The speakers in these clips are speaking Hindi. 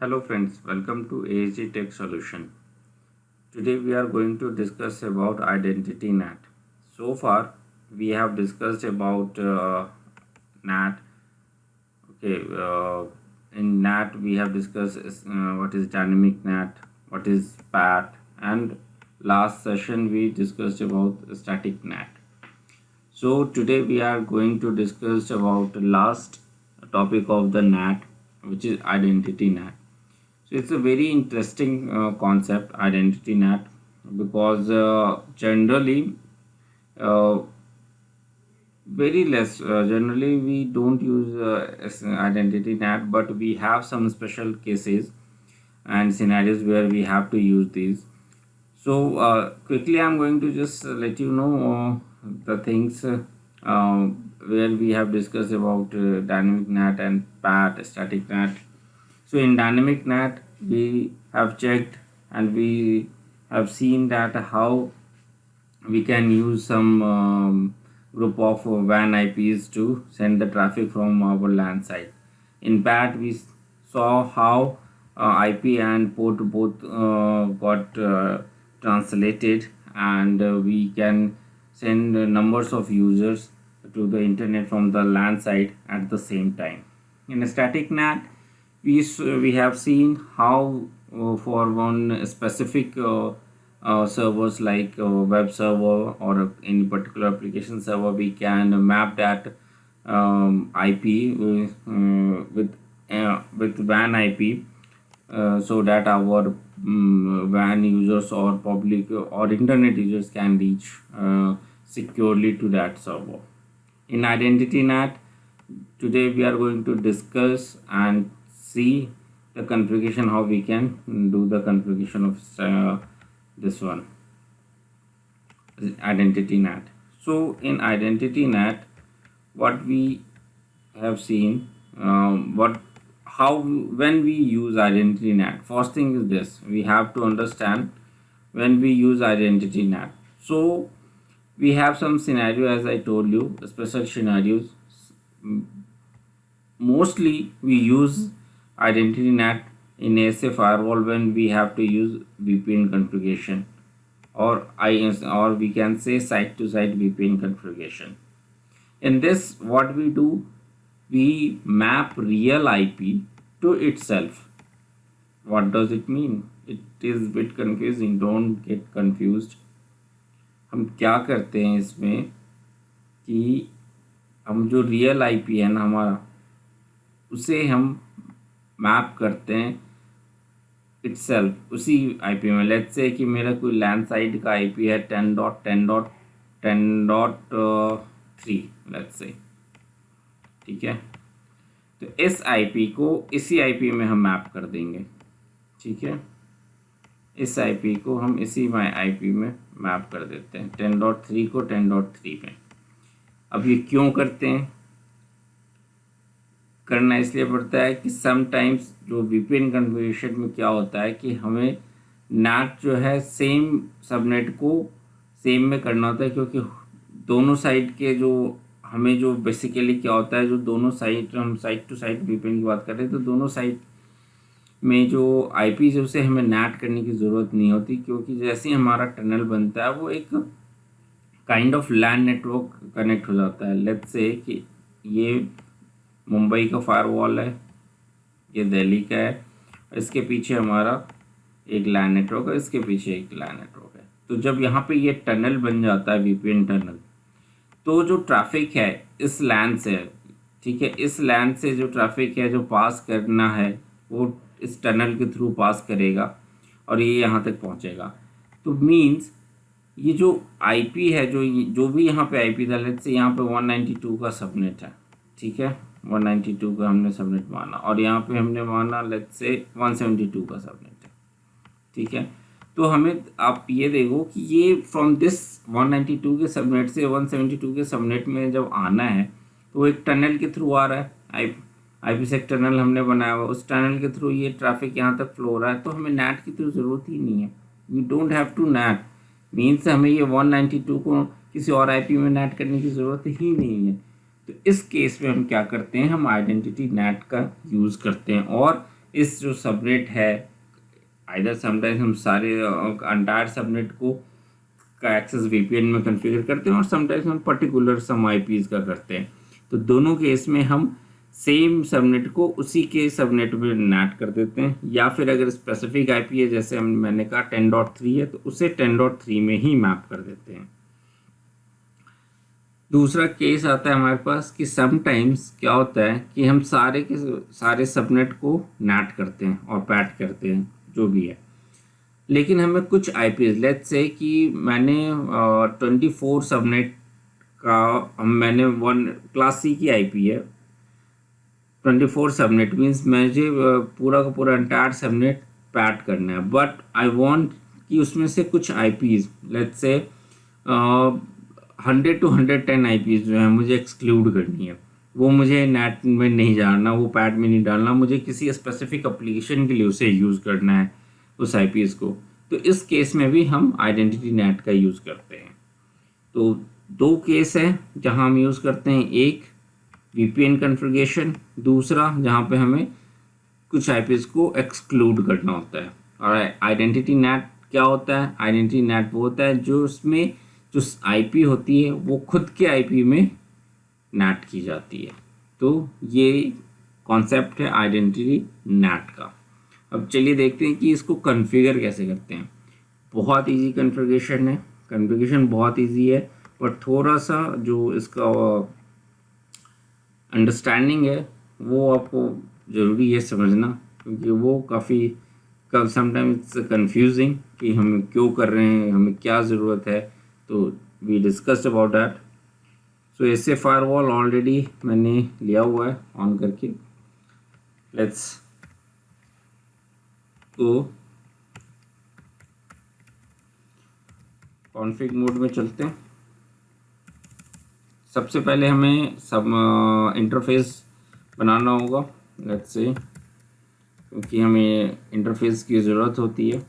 Hello friends, welcome to ASG Tech Solution. Today we are going to discuss about identity NAT. So far we have discussed about NAT. Okay, in NAT we have discussed what is dynamic NAT, what is PAT, and last session we discussed about static NAT. So today we are going to discuss about the last topic of the NAT, which is identity NAT. So it's a very interesting concept, identity NAT, because generally, uh, very less. Generally, we don't use identity NAT, but we have some special cases and scenarios where we have to use these. So quickly, I'm going to just let you know the things where we have discussed about dynamic NAT and PAT, static NAT. So in dynamic NAT, we have checked and we have seen that how we can use some group of WAN IPs to send the traffic from our LAN site. In PAT, we saw how IP and port both got translated, and we can send numbers of users to the internet from the LAN site at the same time. In a static NAT, we have seen how for one specific servers like web server or any particular application server, we can map that IP with WAN IP, so that our WAN users or public or internet users can reach securely to that server. In identity NAT, today we are going to discuss and see the configuration, how we can do the configuration of this one, identity NAT. So in identity NAT, what we have seen, what how when we use identity NAT, first thing is this: we have to understand when we use identity NAT. So we have some scenario, as I told you, special scenarios. Mostly we use identity NAT in ASA firewall when we have to use VPN configuration, or IS, or we can say site to site VPN configuration. In this, what we do, we map real IP to itself. What does it mean? It is a bit confusing, don't get confused. हम क्या करते हैं इसमें कि हम जो रियल आईपी है ना हमारा, उसे हम मैप करते हैं इटसेल्फ उसी आईपी में. लेट्स से कि मेरा कोई लैंड साइड का आईपी है 10.10.10.3, लेट्स से, ठीक है. तो इस आईपी को इसी आईपी में हम मैप कर देंगे, ठीक है. इस आईपी को हम इसी आईपी में मैप कर देते हैं, 10.3 को 10.3 में. अब ये क्यों करते हैं? करना इसलिए पड़ता है कि समटाइम्स जो वीपीएन कन्फिगरेशन में क्या होता है कि हमें NAT जो है सेम सबनेट को सेम में करना होता है, क्योंकि दोनों साइड के जो हमें जो बेसिकली क्या होता है, जो दोनों साइड, हम साइड टू साइड वीपीएन की बात कर रहे हैं, तो दोनों साइड में जो आईपी है उसे हमें NAT करने की ज़रूरत नहीं होती, क्योंकि जैसे ही हमारा टनल बनता है वो एक kind of LAN network connect हो जाता है. लेट्स से कि ये मुंबई का फायरवॉल है, ये दिल्ली का है, इसके पीछे हमारा एक लैन नेटवर्क है, इसके पीछे एक लैन नेटवर्क है. तो जब यहाँ पे ये टनल बन जाता है, वीपीएन टनल, तो जो ट्रैफिक है इस लैन से, ठीक है, इस लैन से जो ट्रैफिक है जो पास करना है वो इस टनल के थ्रू पास करेगा और ये यहाँ तक पहुँचेगा. तो मीन्स ये जो आईपी है, जो भी यहाँ पे आईपी था, लेट्स से यहाँ पे 192 का सबनेट है, ठीक है, 192 का हमने सबनेट माना, और यहाँ पे हमने माना लेट्स से 172 का सबनेट है, ठीक है. तो हमें आप ये देखो कि ये फ्रॉम दिस 192 के सबनेट से 172 के सबनेट में जब आना है तो एक टनल के थ्रू आ रहा है, आईपी से एक टनल हमने बनाया हुआ, उस टनल के थ्रू ये ट्रैफिक यहाँ तक फ्लो हो रहा है. तो हमें NAT की तो ज़रूरत ही नहीं है, we don't have to NAT. Means हमें ये 192 को किसी और आईपी में NAT करने की ज़रूरत ही नहीं है. तो इस केस में हम क्या करते हैं, हम आइडेंटिटी NAT का यूज़ करते हैं, और इस जो सबनेट है, आइदर समटाइम्स हम सारे एंटायर सबनेट को का एक्सेस वीपीएन में कॉन्फ़िगर करते हैं और समटाइम्स हम पर्टिकुलर सम आईपीज का करते हैं। तो दोनों केस में हम सेम सबनेट को उसी के सबनेट में नैट कर देते हैं, या फिर अगर स्पेसिफिक आईपी है जैसे मैंने कहा 10.3 है तो उसे 10.3 में ही मैप कर देते हैं। दूसरा केस आता है हमारे पास कि समटाइम्स क्या होता है कि हम सारे के सारे सबनेट को नैट करते हैं और पैट करते हैं जो भी है, लेकिन हमें कुछ आईपीज, लेट्स से कि मैंने 24 सबनेट का मैंने वन क्लास सी की आईपी है 24 सबनेट, मीन्स मुझे पूरा का पूरा एंटायर सबनेट पैट करना है, बट आई वांट कि उसमें से कुछ IPs, let's say 100 to 110 IPs जो है मुझे एक्सक्लूड करनी है, वो मुझे नेट में नहीं डालना, वो पैड में नहीं डालना, मुझे किसी स्पेसिफिक एप्लीकेशन के लिए उसे यूज़ करना है उस आईपीज को। तो इस केस में भी हम आइडेंटिटी नेट का यूज़ करते हैं। तो दो केस है जहां हम यूज़ करते हैं, एक वीपीएन कॉन्फ़िगरेशन, दूसरा जहां पे हमें कुछ आईपीज को एक्सक्लूड करना होता है। और आइडेंटिटी नेट क्या होता है? आइडेंटिटी नेट वो होता है जो उसमें जो आईपी होती है वो खुद के आईपी में नेट की जाती है। तो ये कॉन्सेप्ट है आइडेंटिटी नेट का। अब चलिए देखते हैं कि इसको कॉन्फ़िगर कैसे करते हैं। बहुत इजी कॉन्फ़िगरेशन है, कॉन्फ़िगरेशन बहुत इजी है, पर थोड़ा सा जो इसका अंडरस्टैंडिंग है वो आपको ज़रूरी है समझना, क्योंकि वो काफ़ी समटाइम्स कंफ्यूजिंग कि हम क्यों कर रहे हैं, हमें क्या ज़रूरत है। तो वी डिस्कस्ड अबाउट दैट। सो ऐसे फायरवॉल ऑलरेडी मैंने लिया हुआ है ऑन करके। लेट्स गो कॉन्फ़िग मोड में चलते हैं। सबसे पहले हमें सब इंटरफेस बनाना होगा, लेट्स से, क्योंकि हमें इंटरफेस की ज़रूरत होती है।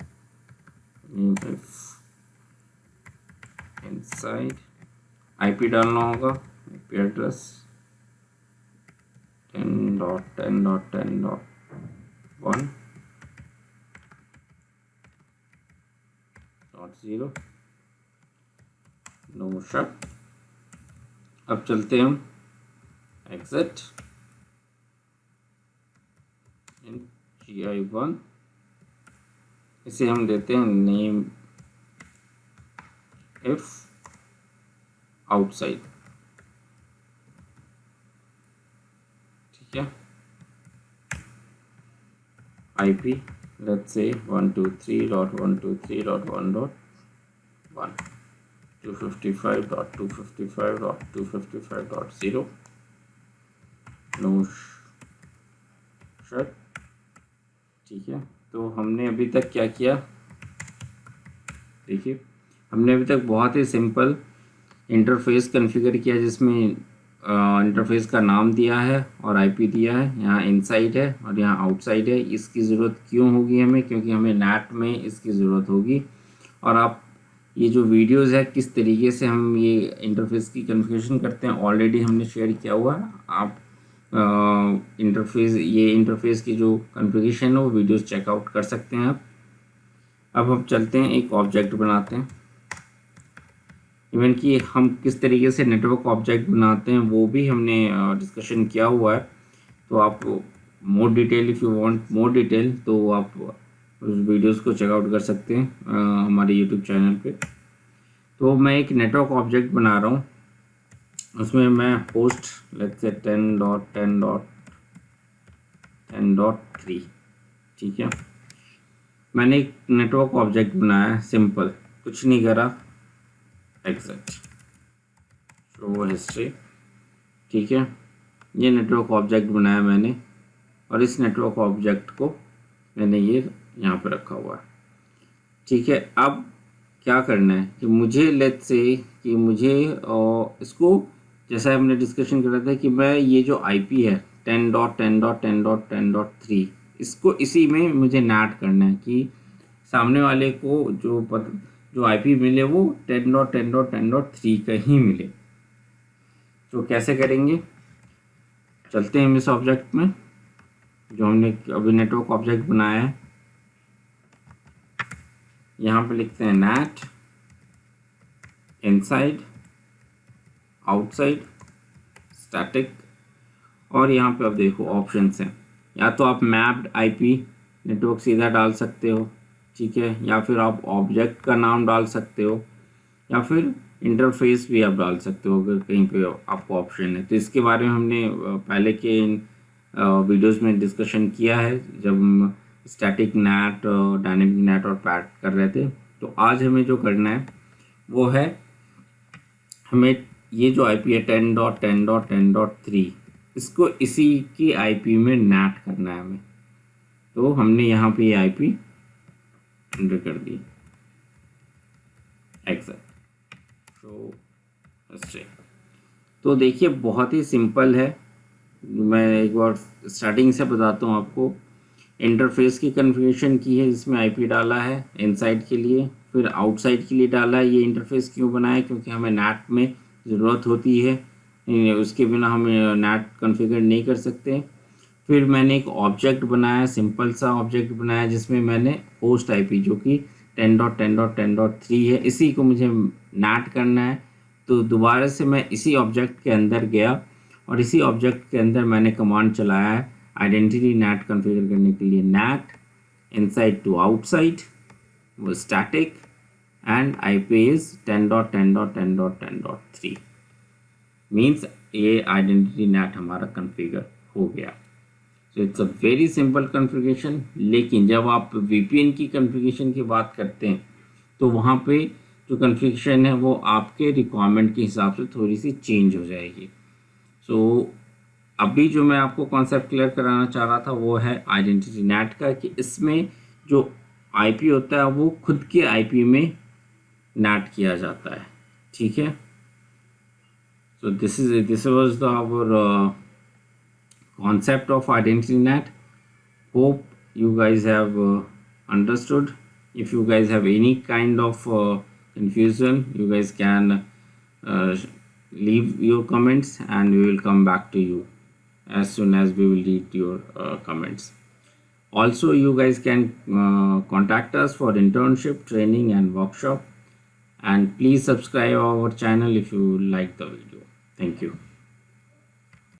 इनसाइड आईपी डालना होगा, आईपी एड्रेस 10.10.1.0 नो शक। अब चलते हैं हम एग्जिट इन GI1, इसे हम देते हैं नेम इफ आउटसाइड, ठीक है। IP let's say 123.123.1.1 255.255.255.0 no shut, ठीक है। तो हमने अभी तक क्या किया, देखिए हमने अभी तक बहुत ही सिंपल इंटरफेस कॉन्फ़िगर किया, जिसमें इंटरफेस का नाम दिया है और आईपी दिया है। यहाँ इनसाइड है और यहाँ आउटसाइड है। इसकी ज़रूरत क्यों होगी हमें? क्योंकि हमें नेट में इसकी ज़रूरत होगी। और आप ये जो वीडियोस है किस तरीके से हम ये इंटरफेस की कॉन्फ़िगरेशन करते हैं ऑलरेडी हमने शेयर किया हुआ है। आप इंटरफेस की जो कॉन्फ़िगरेशन है वो वीडियोस चेकआउट कर सकते हैं आप। अब हम चलते हैं एक ऑब्जेक्ट बनाते हैं। इवन कि हम किस तरीके से नेटवर्क ऑब्जेक्ट बनाते हैं वो भी हमने डिस्कशन किया हुआ है। तो आप more detail, if you want more detail, तो आप उस वीडियोस को चेकआउट कर सकते हैं हमारे यूट्यूब चैनल पे। तो मैं एक नेटवर्क ऑब्जेक्ट बना रहा हूँ, उसमें मैं होस्ट लेट्स से 10.10.10.3, ठीक है। मैंने एक नेटवर्क ऑब्जेक्ट बनाया है, सिंपल, कुछ नहीं करा, एग्जिट शो हिस्ट्री, ठीक है। ये नेटवर्क ऑब्जेक्ट बनाया मैंने और इस नेटवर्क ऑब्जेक्ट को मैंने ये यहाँ पे रखा हुआ है, ठीक है। अब क्या करना है कि मुझे लेट्स से कि मुझे इसको, जैसा हमने डिस्कशन कर रहा था कि मैं ये जो आईपी है 10.10.10.10.3 इसको इसी में मुझे नैट करना है कि सामने वाले को जो आईपी मिले वो 10.10.10.3 का ही मिले। तो कैसे करेंगे, चलते हैं इस ऑब्जेक्ट में। जो हमने अभी नेटवर्क ऑब्जेक्ट बनाया है, यहाँ पे लिखते हैं नैट इनसाइड, आउटसाइड, स्टैटिक, और यहाँ पे अब देखो ऑप्शंस हैं। या तो आप मैप्ड आईपी नेटवर्क सीधा डाल सकते हो, ठीक है, या फिर आप ऑब्जेक्ट का नाम डाल सकते हो, या फिर इंटरफेस भी आप डाल सकते हो अगर कहीं पे आपको ऑप्शन है। तो इसके बारे में हमने पहले के वीडियोस में डिस्कशन किया है, जब हम स्टैटिक नेट, डायनेमिक नेट और पैट कर रहे थे। तो आज हमें जो करना है वो है, हमें ये जो आईपी है 10.10.10.3, इसको इसी की आईपी में नैट करना है हमें। तो हमने यहाँ पे ये आईपी एंटर कर दी, एग्जैक्ट। तो देखिए बहुत ही सिंपल है। मैं एक बार स्टार्टिंग से बताता हूँ आपको। इंटरफेस की कन्फिगरेशन की है, जिसमें आईपी डाला है इनसाइड के लिए, फिर आउटसाइड के लिए डाला है। ये इंटरफेस क्यों बनाया, क्योंकि हमें नैट में ज़रूरत होती है, उसके बिना हम नैट कॉन्फ़िगर नहीं कर सकते। फिर मैंने एक ऑब्जेक्ट बनाया, सिंपल सा ऑब्जेक्ट बनाया, जिसमें मैंने होस्ट आईपी जो कि 10.10.10.3 है, इसी को मुझे नैट करना है। तो दोबारा से मैं इसी ऑब्जेक्ट के अंदर गया और इसी ऑब्जेक्ट के अंदर मैंने कमांड चलाया है आइडेंटिटी नैट कॉन्फ़िगर करने के लिए, नैट इनसाइड टू आउटसाइड, वो static, and IP is 10.10.10.10.3। Means ये आइडेंटिटी नैट हमारा कॉन्फ़िगर हो गया। So it's a very simple configuration. लेकिन जब आप वीपीएन की कॉन्फ़िगरेशन की बात करते हैं तो वहाँ पे जो कॉन्फ़िगरेशन है वो आपके रिक्वायरमेंट के हिसाब से थोड़ी सी चेंज हो जाएगी। सो अभी जो मैं आपको कॉन्सेप्ट क्लियर कराना चाह रहा था वो है आइडेंटिटी नैट का, कि इसमें जो आईपी होता है वो खुद के आईपी में नैट किया जाता है, ठीक है। So this was the our concept of identity net. Hope you guys have understood. If you guys have any kind of confusion, you guys can leave your comments and we will come back to you as soon as we will read your comments. Also, you guys can contact us for internship, training and workshop, and please subscribe our channel if you like the video. Thank you.